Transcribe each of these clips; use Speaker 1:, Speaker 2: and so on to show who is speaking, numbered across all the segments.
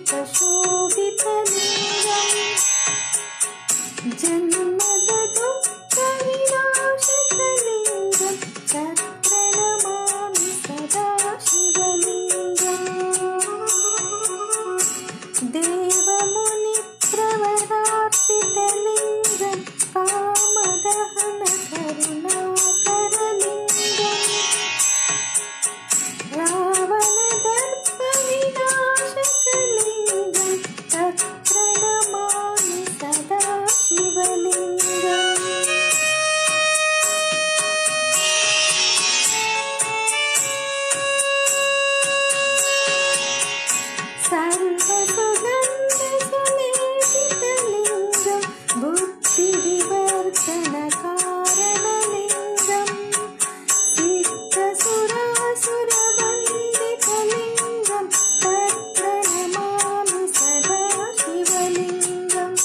Speaker 1: सर्वसमोद्भवतार्चितशोभितलिङ्गम् जन्मजदुःखविनाशकलिङ्गं तत्प्रणमामि सदा शिवलिङ्गम् देवमुनिप्रवरार्चितलिङ्गं कामदहनकरुणाकरलिङ्गम् रावणदर्पविनाशकलिङ्गं तत्प्रणमामि सदा शिवलिङ्गम् सर्वसुगन्धसुलेपितलिङ्गं बुद्धिविवर्धनकारणलिङ्गं सिद्धसुरासुरवन्दितलिङ्गं तत्प्रणमामि सदा शिवलिङ्गम्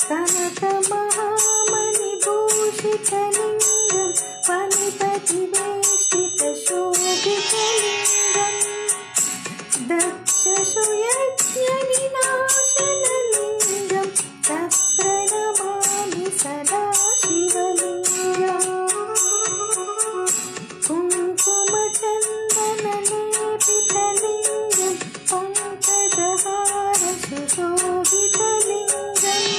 Speaker 1: कनकमहामणिभूषितलिङ्गं फणिपतिवेष्टितशोभितलिङ्गम् दक्षसुयज्ञविनाशनलिङ्गं तत्प्रणमामि सदा शिवलिङ्गम् कुङ्कुमचन्दनलेपितलिङ्गं पङ्कजहारसुशोभितलिङ्गम्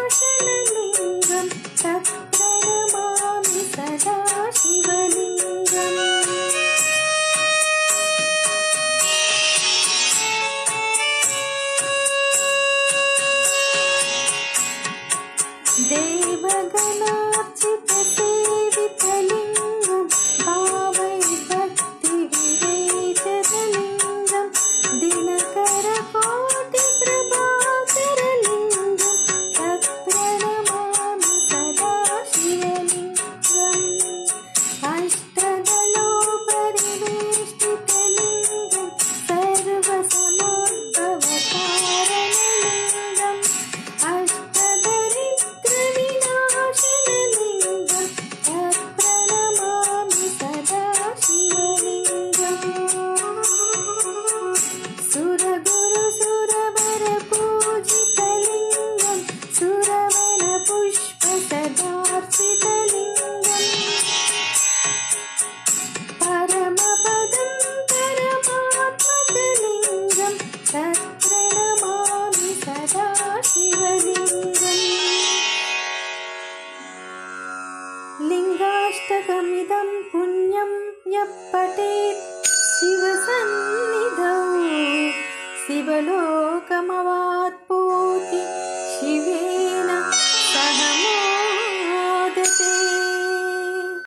Speaker 1: संसितपापविनाशनलिङ्गं तत्प्रणमामि सदा शिवलिङ्गम् देवगणार्चितसेवितलिङ्गं भावैर्भक्तिविवेचनलिङ्गं दिनकरकोटिप्रभाकरलिङ्गं तत्प्रणमामि सदा शिवलिङ्गम् अष्टदलोपरिवेष्टितलिङ्गं सर्वसमोद्भवतारणलिङ्गम् अष्टदरिद्रविनाशनलिङ्गं तत्प्रणमामि सदा शिवलिङ्गम् सुरगुरुसुरवरपूजितलिङ्गं सुरवनपुष्पसदार्चितलिङ्गम् परमपदं परमात्मकलिङ्गं तत्प्रणमामि सदा शिवलिङ्गम् लिङ्गाष्टकमिदं पुण्यं यः पठेत् शिवसन्निधौ शिवलोकमवाप्नोति